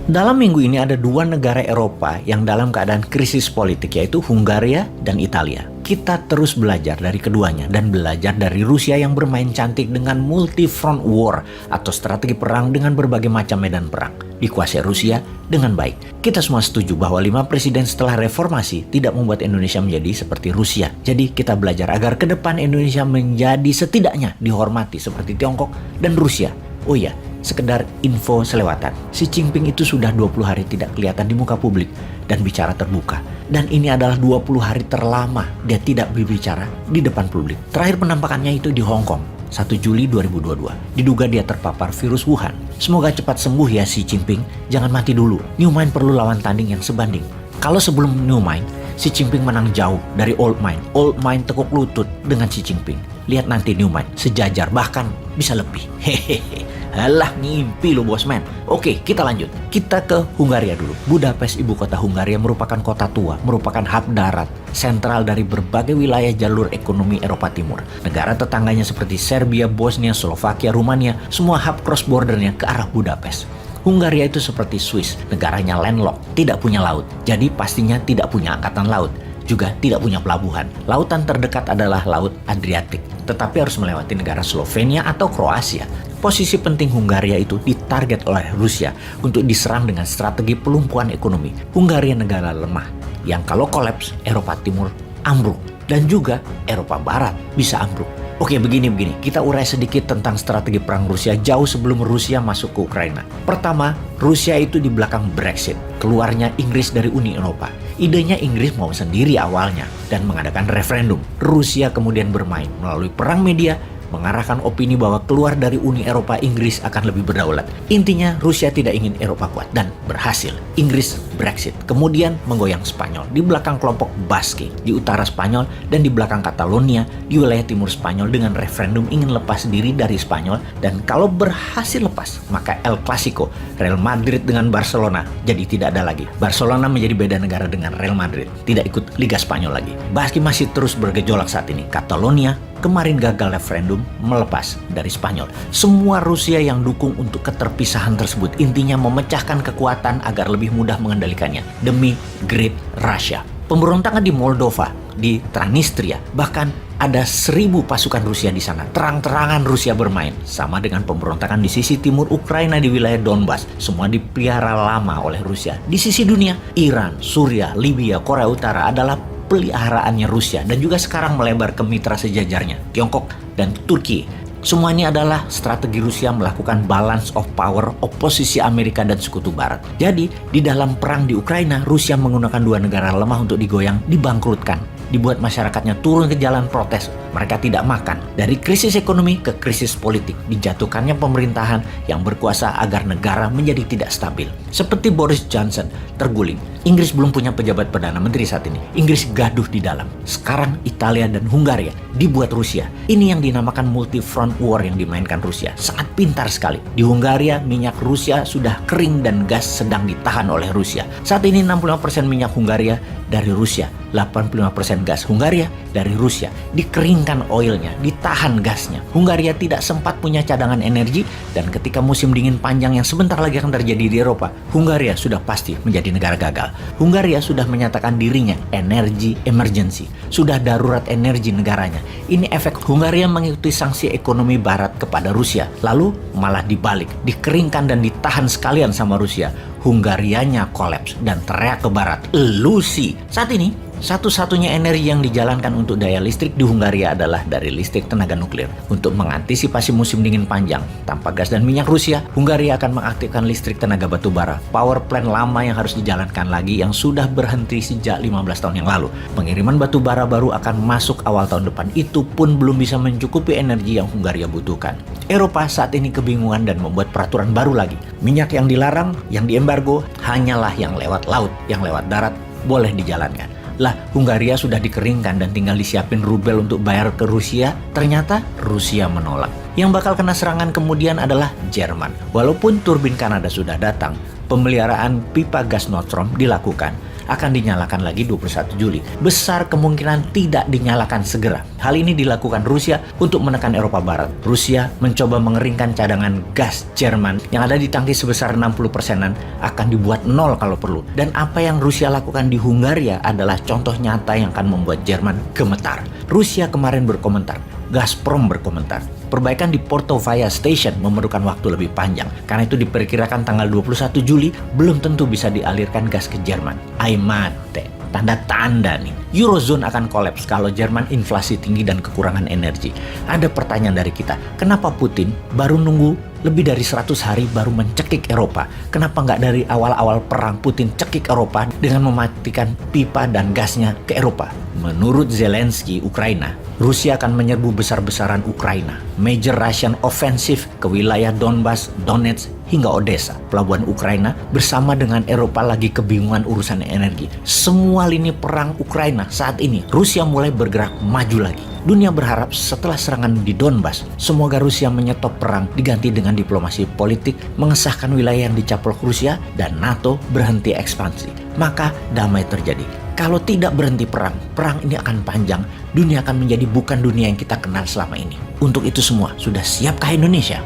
Dalam minggu ini ada dua negara Eropa yang dalam keadaan krisis politik, yaitu Hungaria dan Italia. Kita terus belajar dari keduanya dan belajar dari Rusia yang bermain cantik dengan multi-front war atau strategi perang dengan berbagai macam medan perang. Dikuasai Rusia dengan baik. Kita semua setuju bahwa 5 presiden setelah reformasi tidak membuat Indonesia menjadi seperti Rusia. Jadi kita belajar agar ke depan Indonesia menjadi setidaknya dihormati seperti Tiongkok dan Rusia. Oh iya, sekedar info selewatan. Xi Jinping itu sudah 20 hari tidak kelihatan di muka publik dan bicara terbuka. Dan ini adalah 20 hari terlama dia tidak berbicara di depan publik. Terakhir penampakannya itu di Hong Kong, 1 Juli 2022. Diduga dia terpapar virus Wuhan. Semoga cepat sembuh ya Xi Jinping, jangan mati dulu. New Mind perlu lawan tanding yang sebanding. Kalau sebelum New Mind, Xi Jinping menang jauh dari Old Mind. Old Mind tekuk lutut dengan Xi Jinping. Lihat nanti New Mind, sejajar bahkan bisa lebih. Hehehe. Alah, ngimpi lo bosman. Oke, kita lanjut. Kita ke Hungaria dulu. Budapest, ibu kota Hungaria, merupakan kota tua, merupakan hub darat sentral dari berbagai wilayah jalur ekonomi Eropa Timur. Negara tetangganya seperti Serbia, Bosnia, Slovakia, Rumania, semua hub cross bordernya ke arah Budapest. Hungaria itu seperti Swiss, negaranya landlocked, tidak punya laut. Jadi pastinya tidak punya angkatan laut. Juga tidak punya pelabuhan. Lautan terdekat adalah Laut Adriatik, tetapi harus melewati negara Slovenia atau Kroasia. Posisi penting Hungaria itu ditarget oleh Rusia untuk diserang dengan strategi pelumpuhan ekonomi. Hungaria negara lemah, yang kalau kolaps, Eropa Timur ambruk, dan juga Eropa Barat bisa ambruk. Oke, begini. Kita urai sedikit tentang strategi perang Rusia jauh sebelum Rusia masuk ke Ukraina. Pertama, Rusia itu di belakang Brexit, keluarnya Inggris dari Uni Eropa. Idenya Inggris mau sendiri awalnya dan mengadakan referendum. Rusia kemudian bermain melalui perang media, mengarahkan opini bahwa keluar dari Uni Eropa Inggris akan lebih berdaulat. Intinya Rusia tidak ingin Eropa kuat dan berhasil. Inggris Brexit, kemudian menggoyang Spanyol di belakang kelompok Basque di utara Spanyol dan di belakang Catalonia di wilayah timur Spanyol dengan referendum ingin lepas diri dari Spanyol, dan kalau berhasil lepas maka El Clasico Real Madrid dengan Barcelona jadi tidak ada lagi. Barcelona menjadi beda negara dengan Real Madrid, tidak ikut Liga Spanyol lagi. Basque masih terus bergejolak saat ini. Catalonia kemarin gagal referendum melepas dari Spanyol. Semua Rusia yang dukung untuk keterpisahan tersebut, intinya memecahkan kekuatan agar lebih mudah mengendalikannya demi Great Russia. Pemberontakan di Moldova, di Transnistria, bahkan ada 1.000 pasukan Rusia di sana. Terang-terangan Rusia bermain, sama dengan pemberontakan di sisi timur Ukraina di wilayah Donbas. Semua dipelihara lama oleh Rusia. Di sisi dunia, Iran, Suriah, Libya, Korea Utara adalah peliharaannya Rusia dan juga sekarang melebar ke mitra sejajarnya, Tiongkok dan Turki. Semua ini adalah strategi Rusia melakukan balance of power oposisi Amerika dan Sekutu Barat. Jadi, di dalam perang di Ukraina, Rusia menggunakan dua negara lemah untuk digoyang, dibangkrutkan. Dibuat masyarakatnya turun ke jalan protes. Mereka tidak makan. Dari krisis ekonomi ke krisis politik, dijatuhkannya pemerintahan yang berkuasa agar negara menjadi tidak stabil. Seperti Boris Johnson terguling. Inggris belum punya pejabat Perdana Menteri saat ini. Inggris gaduh di dalam. Sekarang Italia dan Hungaria dibuat Rusia. Ini yang dinamakan multi-front war yang dimainkan Rusia. Sangat pintar sekali. Di Hungaria, minyak Rusia sudah kering dan gas sedang ditahan oleh Rusia. Saat ini 65% minyak Hungaria dari Rusia, 85% gas Hungaria dari Rusia. Dikeringkan oilnya, ditahan gasnya. Hungaria tidak sempat punya cadangan energi, dan ketika musim dingin panjang yang sebentar lagi akan terjadi di Eropa, Hungaria sudah pasti menjadi negara gagal. Hungaria sudah menyatakan dirinya energy emergency, sudah darurat energi negaranya. Ini efek Hungaria mengikuti sanksi ekonomi Barat kepada Rusia, lalu malah dibalik, dikeringkan dan ditahan sekalian sama Rusia. Hungarianya kolaps dan teriak ke Barat, "Elusi!" Saat ini, satu-satunya energi yang dijalankan untuk daya listrik di Hungaria adalah dari listrik tenaga nuklir. Untuk mengantisipasi musim dingin panjang tanpa gas dan minyak Rusia, Hungaria akan mengaktifkan listrik tenaga batu bara, power plant lama yang harus dijalankan lagi yang sudah berhenti sejak 15 tahun yang lalu. Pengiriman batu bara baru akan masuk awal tahun depan, itu pun belum bisa mencukupi energi yang Hungaria butuhkan. Eropa saat ini kebingungan dan membuat peraturan baru lagi. Minyak yang dilarang, yang diembargo, hanyalah yang lewat laut, yang lewat darat boleh dijalankan. Lah, Hungaria sudah dikeringkan dan tinggal disiapin rubel untuk bayar ke Rusia. Ternyata Rusia menolak. Yang bakal kena serangan kemudian adalah Jerman. Walaupun turbin Kanada sudah datang, pemeliharaan pipa gas Nord Stream dilakukan. akan dinyalakan lagi 21 Juli. Besar kemungkinan tidak dinyalakan segera. Hal ini dilakukan Rusia untuk menekan Eropa Barat. Rusia mencoba mengeringkan cadangan gas Jerman yang ada di tangki sebesar 60%-an akan dibuat nol kalau perlu. Dan apa yang Rusia lakukan di Hungaria adalah contoh nyata yang akan membuat Jerman gemetar. Rusia kemarin berkomentar, Gazprom berkomentar, perbaikan di Portovaya Station memerlukan waktu lebih panjang. Karena itu diperkirakan tanggal 21 Juli belum tentu bisa dialirkan gas ke Jerman. Aimate, tanda-tanda nih. Eurozone akan kolaps kalau Jerman inflasi tinggi dan kekurangan energi. Ada pertanyaan dari kita, kenapa Putin baru nunggu lebih dari 100 hari baru mencekik Eropa? Kenapa nggak dari awal-awal perang Putin cekik Eropa dengan mematikan pipa dan gasnya ke Eropa? Menurut Zelensky, Ukraina, Rusia akan menyerbu besar-besaran Ukraina. Major Russian offensive ke wilayah Donbas, Donetsk, hingga Odessa. Pelabuhan Ukraina bersama dengan Eropa lagi kebingungan urusan energi. Semua lini perang Ukraina saat ini, Rusia mulai bergerak maju lagi. Dunia berharap setelah serangan di Donbas, semoga Rusia menyetop perang diganti dengan diplomasi politik, mengesahkan wilayah yang dicaplok Rusia, dan NATO berhenti ekspansi. Maka damai terjadi. Kalau tidak berhenti perang, perang ini akan panjang, dunia akan menjadi bukan dunia yang kita kenal selama ini. Untuk itu semua, sudah siapkah Indonesia?